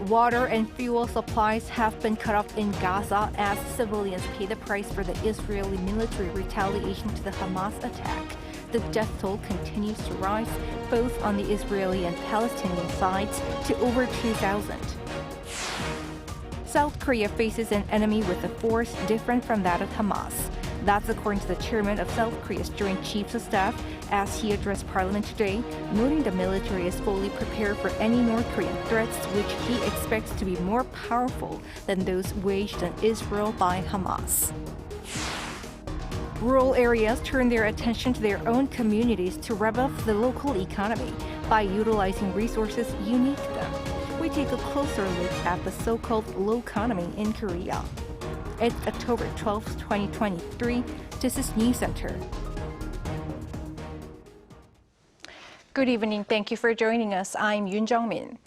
water and fuel supplies have been cut off in Gaza as civilians pay the price for the Israeli military retaliation to the Hamas attack. The death toll continues to rise, both on the Israeli and Palestinian sides, to over 2,000. South Korea faces an enemy with a force different from that of Hamas. That's according to the chairman of South Korea's Joint Chiefs of Staff as he addressed Parliament today, noting the military is fully prepared for any North Korean threats, which he expects to be more powerful than those waged on Israel by Hamas. Rural areas turn their attention to their own communities to rev up the local economy by utilizing resources unique to them. We take a closer look at the so-called loconomy in Korea. It's October 12, 2023. This is News Center. Good evening. Thank you for joining us. I'm Yoon Jung-min.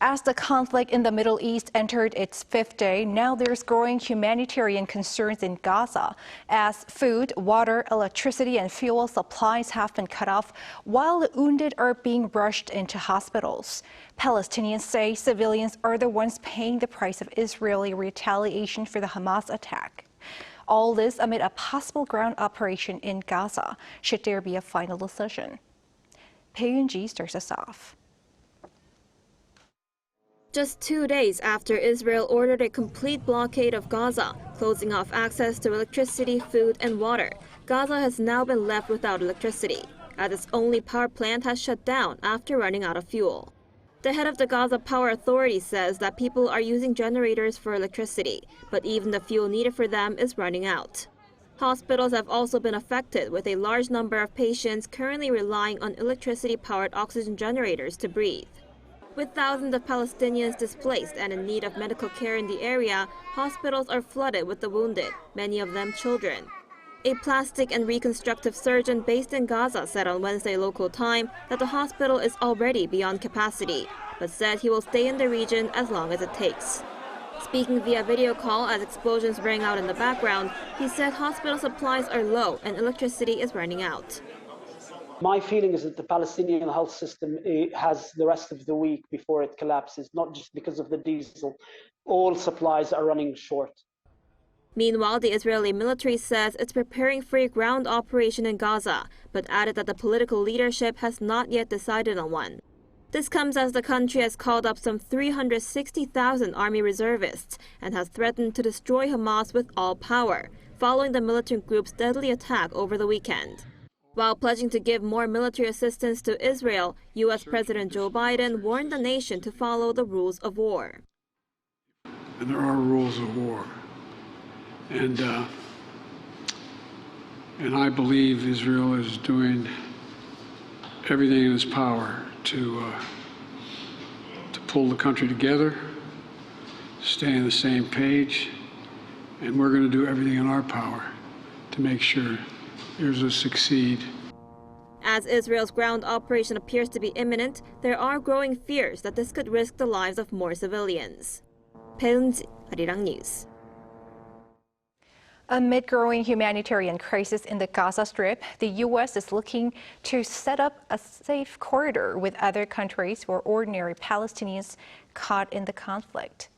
As the conflict in the Middle East entered its fifth day, now there's growing humanitarian concerns in Gaza as food, water, electricity, and fuel supplies have been cut off while the wounded are being rushed into hospitals. Palestinians say civilians are the ones paying the price of Israeli retaliation for the Hamas attack. All this amid a possible ground operation in Gaza, should there be a final decision. Pei-Yun-ji starts us off. Just 2 days after Israel ordered a complete blockade of Gaza, closing off access to electricity, food, and water, Gaza has now been left without electricity, as its only power plant has shut down after running out of fuel. The head of the Gaza Power Authority says that people are using generators for electricity, but even the fuel needed for them is running out. Hospitals have also been affected, with a large number of patients currently relying on electricity-powered oxygen generators to breathe. With thousands of Palestinians displaced and in need of medical care in the area, hospitals are flooded with the wounded, many of them children. A plastic and reconstructive surgeon based in Gaza said on Wednesday local time that the hospital is already beyond capacity, but said he will stay in the region as long as it takes. Speaking via video call as explosions rang out in the background, he said hospital supplies are low and electricity is running out. My feeling is that the Palestinian health system has the rest of the week before it collapses, not just because of the diesel. All supplies are running short. Meanwhile, the Israeli military says it's preparing for a ground operation in Gaza, but added that the political leadership has not yet decided on one. This comes as the country has called up some 360,000 army reservists and has threatened to destroy Hamas with all power, following the militant group's deadly attack over the weekend. While pledging to give more military assistance to Israel, U.S. President Joe Biden warned the nation to follow the rules of war. And there are rules of war. And I believe Israel is doing everything in its power to pull the country together, stay on the same page, and we're going to do everything in our power to make sure Israel succeed. As Israel's ground operation appears to be imminent, there are growing fears that this could risk the lives of more civilians. Pei-Yun-ji, Arirang News. Amid growing humanitarian crisis in the Gaza Strip, the U.S. is looking to set up a safe corridor with other countries for ordinary Palestinians caught in the conflict.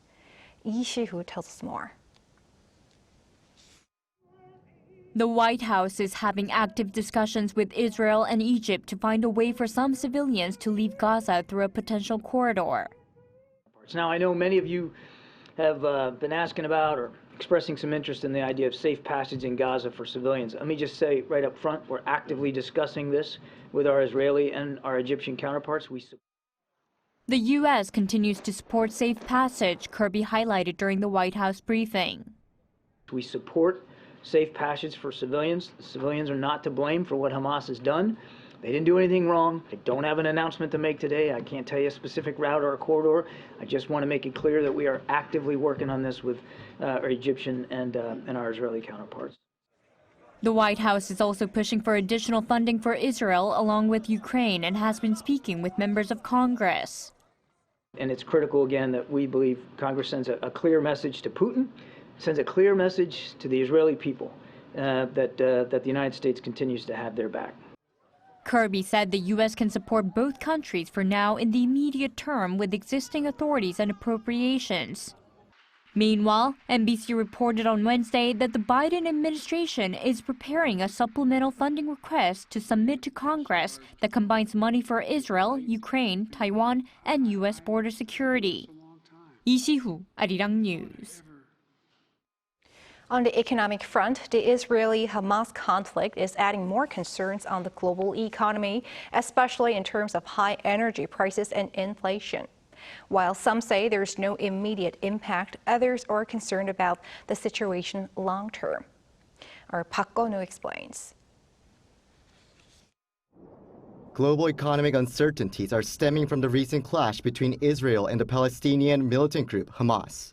Lee Si-hu tells us more. The White House is having active discussions with Israel and Egypt to find a way for some civilians to leave Gaza through a potential corridor. Now, I know many of you have been asking about or expressing some interest in the idea of safe passage in Gaza for civilians. Let me just say right up front, we're actively discussing this with our Israeli and our Egyptian counterparts. The U.S. continues to support safe passage, Kirby highlighted during the White House briefing. We support safe passage for civilians. The civilians are not to blame for what Hamas has done. They didn't do anything wrong. I don't have an announcement to make today. I can't tell you a specific route or a corridor. I just want to make it clear that we are actively working on this with our Egyptian and our Israeli counterparts. The White House is also pushing for additional funding for Israel along with Ukraine and has been speaking with members of Congress. And it's critical, again, that we believe Congress sends a clear message to Putin, sends a clear message to the Israeli people that the United States continues to have their back. Kirby said the U.S. can support both countries for now in the immediate term with existing authorities and appropriations. Meanwhile, NBC reported on Wednesday that the Biden administration is preparing a supplemental funding request to submit to Congress that combines money for Israel, Ukraine, Taiwan, and U.S. border security. 이시후, Arirang News. On the economic front, the Israeli-Hamas conflict is adding more concerns on the global economy, especially in terms of high energy prices and inflation. While some say there's no immediate impact, others are concerned about the situation long term. Our Park Go-nu explains. Global economic uncertainties are stemming from the recent clash between Israel and the Palestinian militant group Hamas.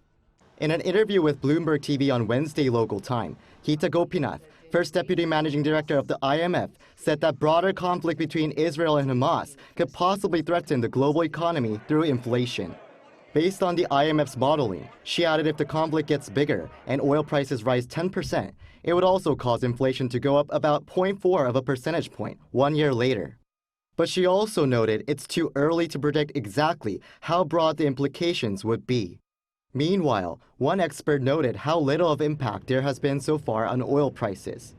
In an interview with Bloomberg TV on Wednesday local time, Hita Gopinath, first deputy managing director of the IMF, said that broader conflict between Israel and Hamas could possibly threaten the global economy through inflation. Based on the IMF's modeling, she added if the conflict gets bigger and oil prices rise 10%, it would also cause inflation to go up about 0.4 of a percentage point 1 year later. But she also noted it's too early to predict exactly how broad the implications would be. Meanwhile, one expert noted how little of impact there has been so far on oil prices.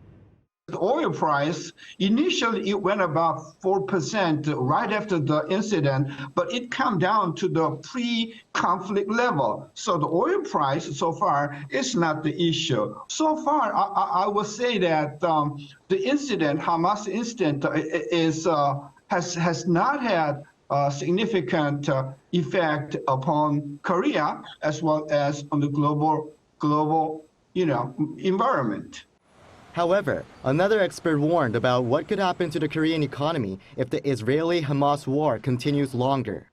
The oil price, initially it went about 4% right after the incident, but it came down to the pre-conflict level. So the oil price so far is not the issue. So far, I would say that the incident, Hamas incident, has not had a significant effect upon Korea as well as on the global environment. However, another expert warned about what could happen to the Korean economy if the Israeli-Hamas war continues longer.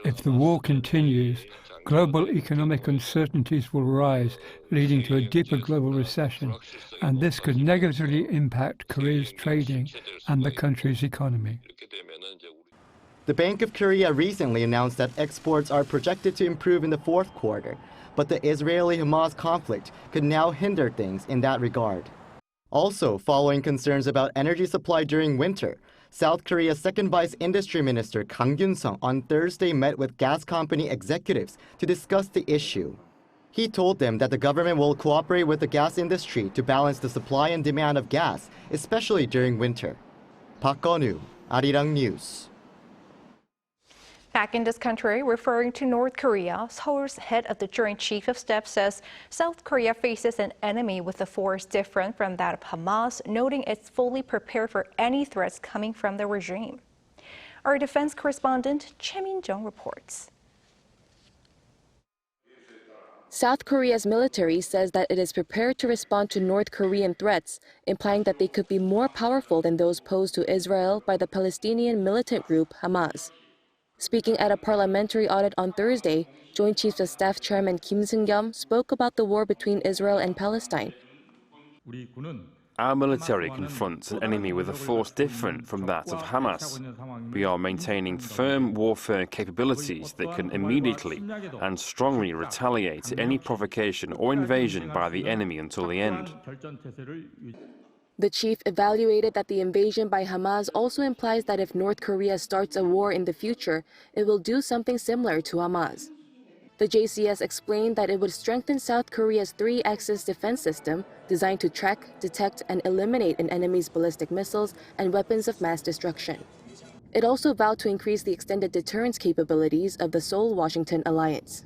If the war continues, global economic uncertainties will rise, leading to a deeper global recession, and this could negatively impact Korea's trading and the country's economy. The Bank of Korea recently announced that exports are projected to improve in the fourth quarter, but the Israeli-Hamas conflict could now hinder things in that regard. Also, following concerns about energy supply during winter, South Korea's second vice industry minister Kang Kyun-sung on Thursday met with gas company executives to discuss the issue. He told them that the government will cooperate with the gas industry to balance the supply and demand of gas, especially during winter. Park Go-nu, Arirang News. Back in this country, referring to North Korea, Seoul's head of the Joint Chief of Staff says South Korea faces an enemy with a force different from that of Hamas, noting it's fully prepared for any threats coming from the regime. Our defense correspondent, Choi Min-jung, reports. South Korea's military says that it is prepared to respond to North Korean threats, implying that they could be more powerful than those posed to Israel by the Palestinian militant group Hamas. Speaking at a parliamentary audit on Thursday, Joint Chiefs of Staff Chairman Kim Seung-gyum spoke about the war between Israel and Palestine. Our military confronts an enemy with a force different from that of Hamas. We are maintaining firm warfare capabilities that can immediately and strongly retaliate any provocation or invasion by the enemy until the end. The chief evaluated that the invasion by Hamas also implies that if North Korea starts a war in the future, it will do something similar to Hamas. The JCS explained that it would strengthen South Korea's three-axis defense system designed to track, detect, and eliminate an enemy's ballistic missiles and weapons of mass destruction. It also vowed to increase the extended deterrence capabilities of the Seoul-Washington alliance.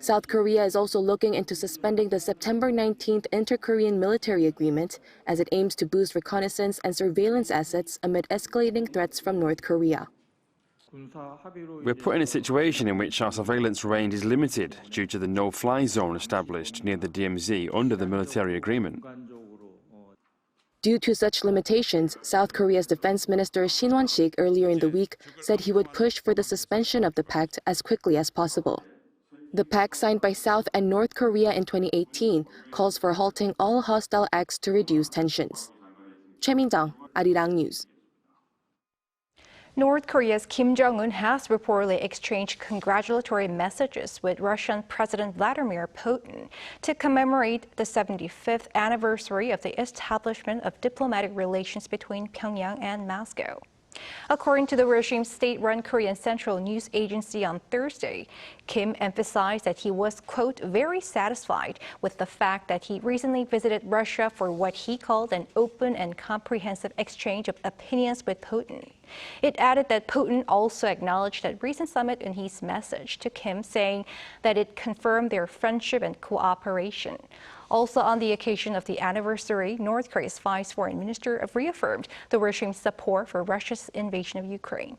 South Korea is also looking into suspending the September 19th Inter-Korean military agreement as it aims to boost reconnaissance and surveillance assets amid escalating threats from North Korea. We're put in a situation in which our surveillance range is limited due to the no-fly zone established near the DMZ under the military agreement. Due to such limitations, South Korea's Defense Minister Shin Won-sik earlier in the week said he would push for the suspension of the pact as quickly as possible. The pact signed by South and North Korea in 2018 calls for halting all hostile acts to reduce tensions. Choi Min-jung, Arirang News. North Korea's Kim Jong-un has reportedly exchanged congratulatory messages with Russian President Vladimir Putin to commemorate the 75th anniversary of the establishment of diplomatic relations between Pyongyang and Moscow. According to the regime's state-run Korean Central News Agency on Thursday, Kim emphasized that he was, quote, very satisfied with the fact that he recently visited Russia for what he called an open and comprehensive exchange of opinions with Putin. It added that Putin also acknowledged that recent summit in his message to Kim, saying that it confirmed their friendship and cooperation. Also on the occasion of the anniversary, North Korea's Vice Foreign Minister reaffirmed the regime's support for Russia's invasion of Ukraine.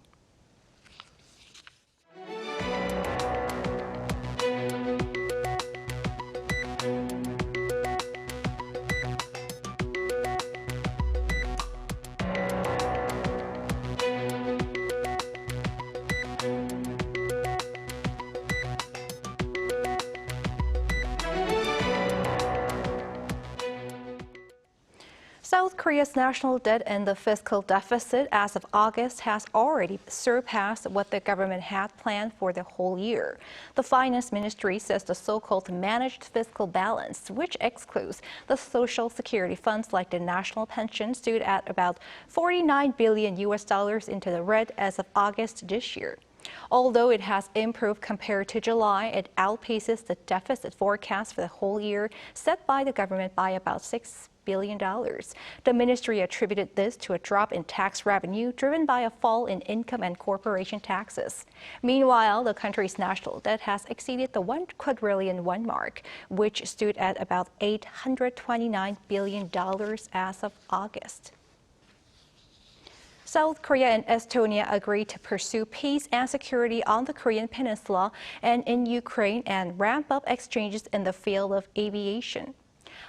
South Korea's national debt and the fiscal deficit as of August has already surpassed what the government had planned for the whole year. The finance ministry says the so-called managed fiscal balance, which excludes the social security funds like the national pension, stood at about $49 billion into the red as of August this year. Although it has improved compared to July, it outpaces the deficit forecast for the whole year set by the government by about $6 billion. The ministry attributed this to a drop in tax revenue driven by a fall in income and corporation taxes. Meanwhile, the country's national debt has exceeded the $1 quadrillion mark, which stood at about $829 billion as of August. South Korea and Estonia agreed to pursue peace and security on the Korean Peninsula and in Ukraine and ramp up exchanges in the field of aviation.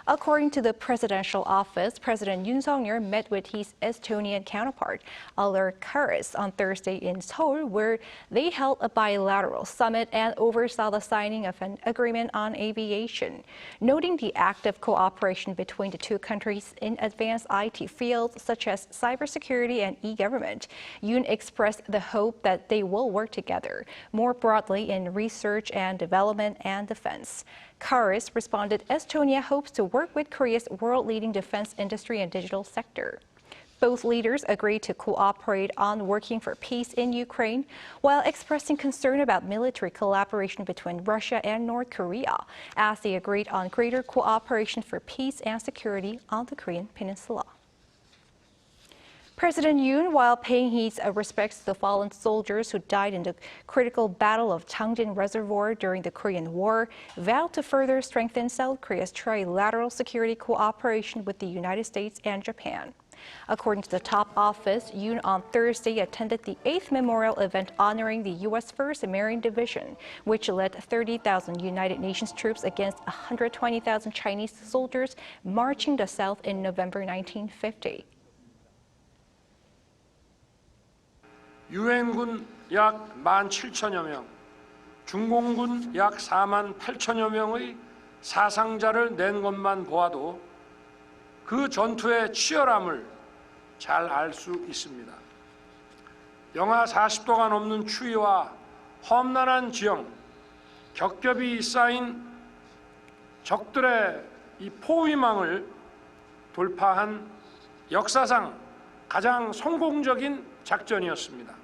According to the presidential office, President Yoon met with his Estonian counterpart, Arirang, on Thursday in Seoul, where they held a bilateral summit and oversaw the signing of an agreement on aviation. Noting the active cooperation between the two countries in advanced IT fields such as cybersecurity and e-government, Yoon expressed the hope that they will work together more broadly in research and development and defense. Karis responded, Estonia hopes to work with Korea's world-leading defense industry and digital sector. Both leaders agreed to cooperate on working for peace in Ukraine, while expressing concern about military collaboration between Russia and North Korea, as they agreed on greater cooperation for peace and security on the Korean Peninsula. President Yoon, while paying his respects to the fallen soldiers who died in the critical Battle of Jangjin Reservoir during the Korean War, vowed to further strengthen South Korea's trilateral security cooperation with the United States and Japan. According to the top office, Yoon on Thursday attended the 8th memorial event honoring the U.S. 1st Marine Division, which led 30,000 United Nations troops against 120,000 Chinese soldiers marching the South in November 1950. 유엔군 약 17,000여 명, 중공군 약 48,000여 명의 사상자를 낸 것만 보아도 그 전투의 치열함을 잘 알 수 있습니다. 영하 40도가 넘는 추위와 험난한 지형, 겹겹이 쌓인 적들의 이 포위망을 돌파한 역사상 가장 성공적인 작전이었습니다.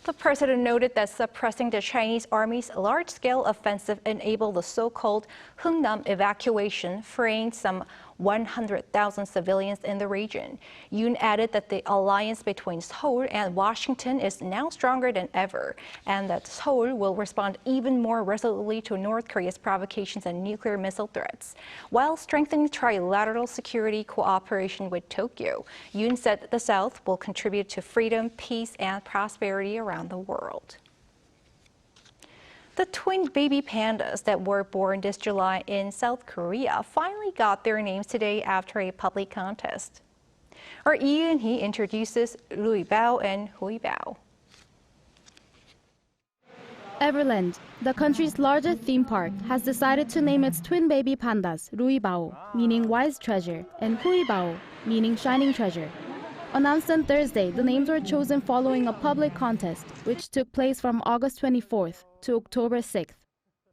The president noted that suppressing the Chinese Army's large-scale offensive enabled the so-called Hungnam evacuation, freeing some 100,000 civilians in the region. Yoon added that the alliance between Seoul and Washington is now stronger than ever, and that Seoul will respond even more resolutely to North Korea's provocations and nuclear missile threats. While strengthening trilateral security cooperation with Tokyo, Yoon said the South will contribute to freedom, peace, and prosperity around the world. The twin baby pandas that were born this July in South Korea finally got their names today after a public contest. Our Yoon Hee introduces Ruibao and Huibao. Everland, the country's largest theme park, has decided to name its twin baby pandas Ruibao, meaning wise treasure, and Huibao, meaning shining treasure. Announced on Thursday, the names were chosen following a public contest, which took place from August 24th to October 6th.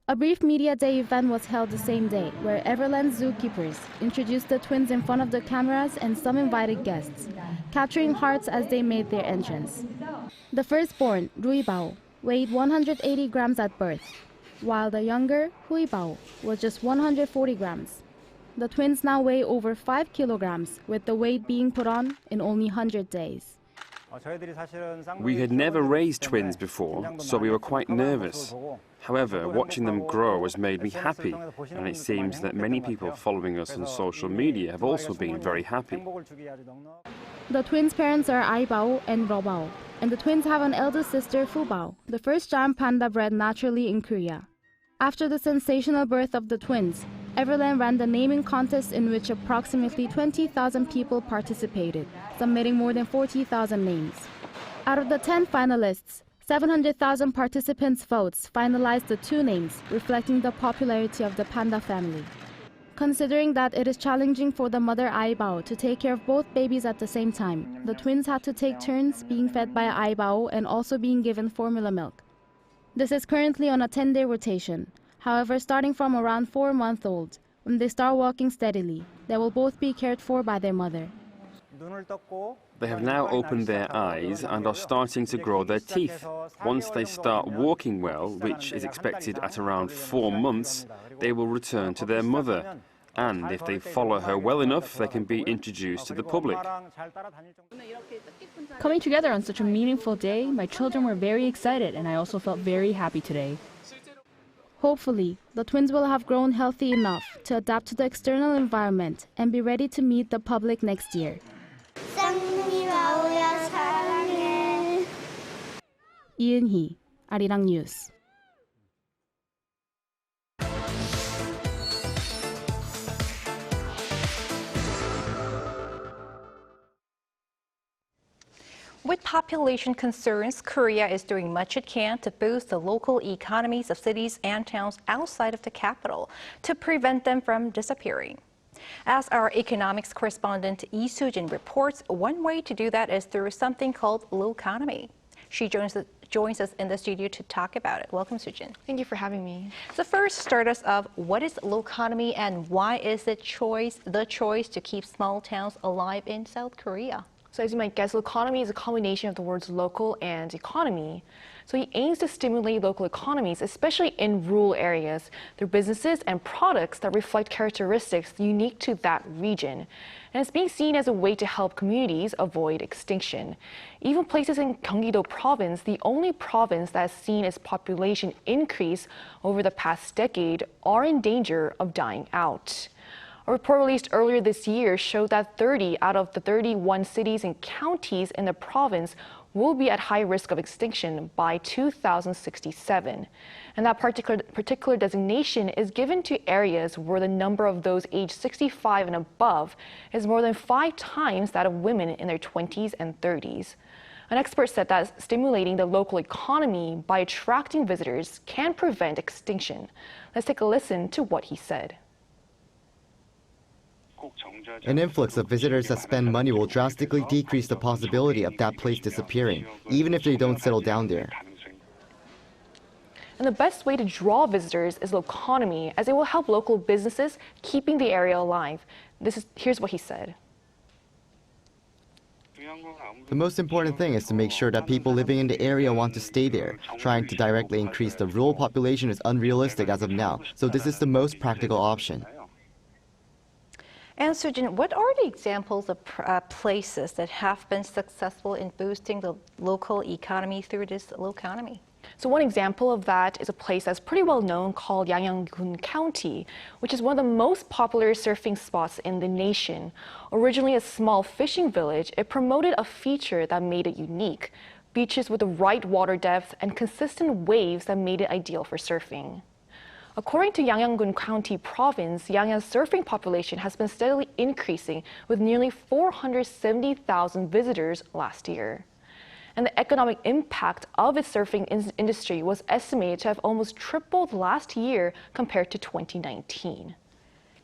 A brief media day event was held the same day, where Everland zookeepers introduced the twins in front of the cameras and some invited guests, capturing hearts as they made their entrance. The firstborn, Ruibao, weighed 180 grams at birth, while the younger, Huibao, was just 140 grams. The twins now weigh over 5 kilograms, with the weight being put on in only 100 days. We had never raised twins before, so we were quite nervous. However, watching them grow has made me happy, and it seems that many people following us on social media have also been very happy. The twins' parents are Aibao and Robao, and the twins have an elder sister, Fubao, the first giant panda bred naturally in Korea. After the sensational birth of the twins, Everland ran the naming contest in which approximately 20,000 people participated, submitting more than 40,000 names. Out of the 10 finalists, 700,000 participants' votes finalized the 2 names, reflecting the popularity of the panda family. Considering that it is challenging for the mother Aibao to take care of both babies at the same time, the twins had to take turns being fed by Aibao and also being given formula milk. This is currently on a 10-day rotation. However, starting from around 4 months old, when they start walking steadily, they will both be cared for by their mother. They have now opened their eyes and are starting to grow their teeth. Once they start walking well, which is expected at around 4 months, they will return to their mother. And if they follow her well enough, they can be introduced to the public. Coming together on such a meaningful day, my children were very excited, and I also felt very happy today. Hopefully, the twins will have grown healthy enough to adapt to the external environment and be ready to meet the public next year. 이은희, Arirang News. With population concerns, Korea is doing much it can to boost the local economies of cities and towns outside of the capital to prevent them from disappearing. As our economics correspondent Lee Soo-jin reports, one way to do that is through something called loconomy. She joins us in the studio to talk about it. Welcome, Soo-jin. Thank you for having me. So first, start us off. What is loconomy and why is it the choice to keep small towns alive in South Korea? So as you might guess, loconomy is a combination of the words local and economy. So it aims to stimulate local economies, especially in rural areas, through businesses and products that reflect characteristics unique to that region. And it's being seen as a way to help communities avoid extinction. Even places in Gyeonggi-do province, the only province that has seen its population increase over the past decade, are in danger of dying out. A report released earlier this year showed that 30 out of the 31 cities and counties in the province will be at high risk of extinction by 2067. And that particular designation is given to areas where the number of those aged 65 and above is more than 5 times that of women in their 20s and 30s. An expert said that stimulating the local economy by attracting visitors can prevent extinction. Let's take a listen to what he said. An influx of visitors that spend money will drastically decrease the possibility of that place disappearing, even if they don't settle down there. And the best way to draw visitors is loconomy, as it will help local businesses keeping the area alive. Here's what he said. The most important thing is to make sure that people living in the area want to stay there. Trying to directly increase the rural population is unrealistic as of now, so this is the most practical option. And Soo-jin, what are the examples of places that have been successful in boosting the local economy through this loconomy? So one example of that is a place that's pretty well known called Yangon County, which is one of the most popular surfing spots in the nation. Originally a small fishing village, it promoted a feature that made it unique: beaches with the right water depth and consistent waves that made it ideal for surfing. According to Yangon County Province, Yangon's surfing population has been steadily increasing with nearly 470,000 visitors last year. And the economic impact of its surfing industry was estimated to have almost tripled last year compared to 2019.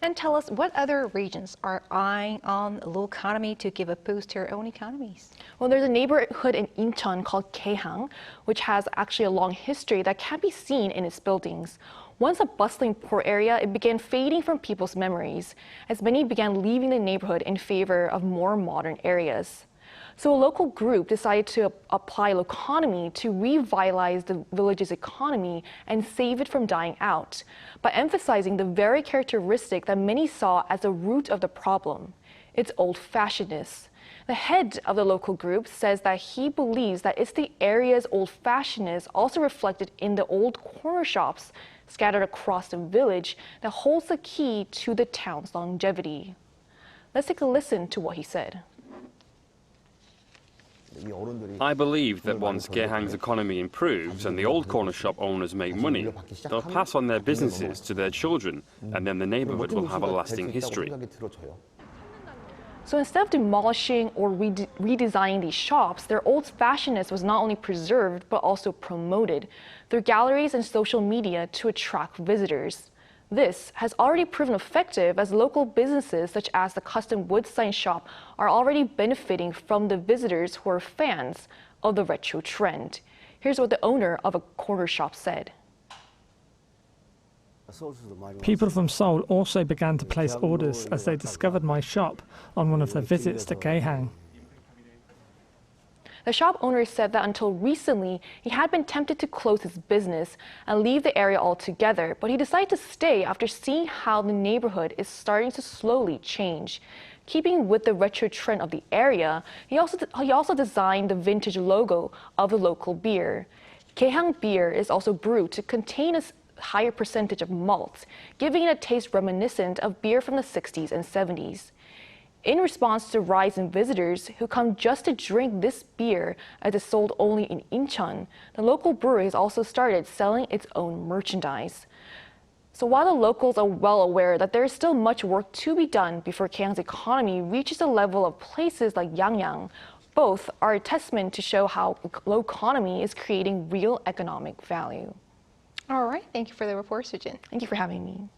And tell us what other regions are eyeing on low economy to give a boost to their own economies. Well, there's a neighborhood in Incheon called Gaehang, which has actually a long history that can be seen in its buildings. Once a bustling port area, it began fading from people's memories, as many began leaving the neighborhood in favor of more modern areas. So a local group decided to apply loconomy to revitalize the village's economy and save it from dying out, by emphasizing the very characteristic that many saw as the root of the problem, its old-fashionedness. The head of the local group says that he believes that it's the area's old-fashionedness also reflected in the old corner shops scattered across the village that holds the key to the town's longevity. Let's take a listen to what he said. I believe that once Gaehang's economy improves and the old corner shop owners make money, they'll pass on their businesses to their children, and then the neighborhood will have a lasting history. So instead of demolishing or redesigning these shops, their old-fashionedness was not only preserved but also promoted through galleries and social media to attract visitors. This has already proven effective, as local businesses such as the custom wood sign shop are already benefiting from the visitors who are fans of the retro trend. Here's what the owner of a corner shop said. People from Seoul also began to place orders as they discovered my shop on one of their visits to Gaehang. The shop owner said that until recently, he had been tempted to close his business and leave the area altogether, but he decided to stay after seeing how the neighborhood is starting to slowly change. Keeping with the retro trend of the area, he also designed the vintage logo of the local beer. Gaehang beer is also brewed to contain a higher percentage of malt, giving it a taste reminiscent of beer from the 60s and 70s. In response to the rise in visitors who come just to drink this beer as it's sold only in Incheon, the local brewery has also started selling its own merchandise. So while the locals are well aware that there is still much work to be done before Gaehang's economy reaches the level of places like Yangyang, both are a testament to show how low economy is creating real economic value. All right, thank you for the report, Sujin. Thank you for having me.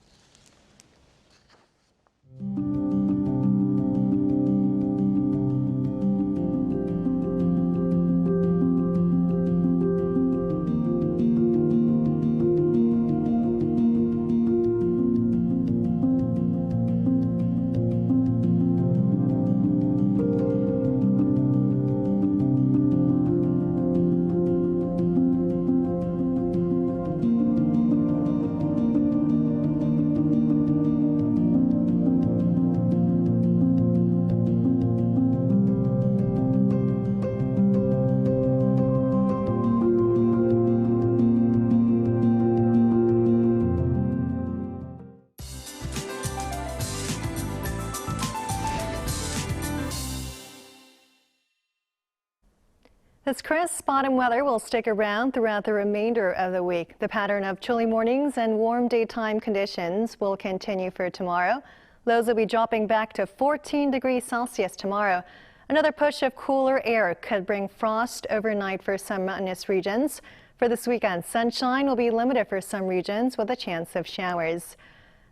This crisp autumn weather will stick around throughout the remainder of the week. The pattern of chilly mornings and warm daytime conditions will continue for tomorrow. Lows will be dropping back to 14 degrees Celsius tomorrow. Another push of cooler air could bring frost overnight for some mountainous regions. For this weekend, sunshine will be limited for some regions with a chance of showers.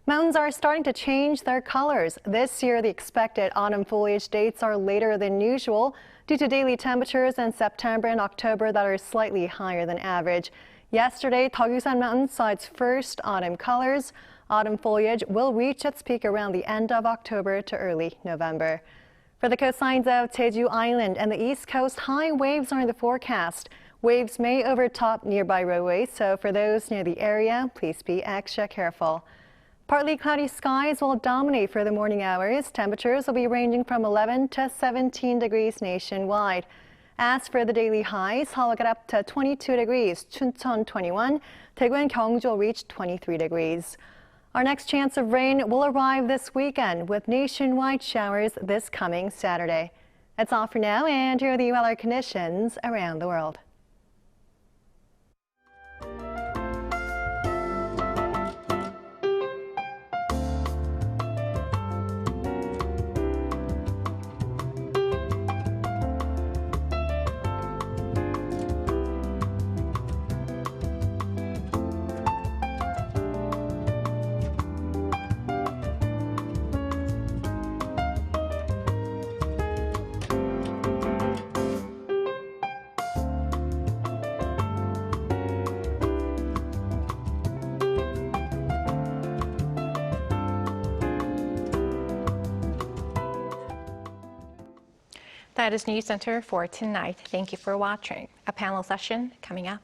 Mountains are starting to change their colors. This year, the expected autumn foliage dates are later than usual due to daily temperatures in September and October that are slightly higher than average. Yesterday, Deogyeosan Mountain saw its first autumn colors. Autumn foliage will reach its peak around the end of October to early November. For the coastlines of Jeju Island and the East Coast, high waves are in the forecast. Waves may overtop nearby roadways, so for those near the area, please be extra careful. Partly cloudy skies will dominate for the morning hours. Temperatures will be ranging from 11 to 17 degrees nationwide. As for the daily highs, Seoul will get up to 22 degrees, Chuncheon 21, Daegu and Gyeongju will reach 23 degrees. Our next chance of rain will arrive this weekend with nationwide showers this coming Saturday. That's all for now, and here are the weather conditions around the world. That is News Center for tonight. Thank you for watching. A panel session coming up.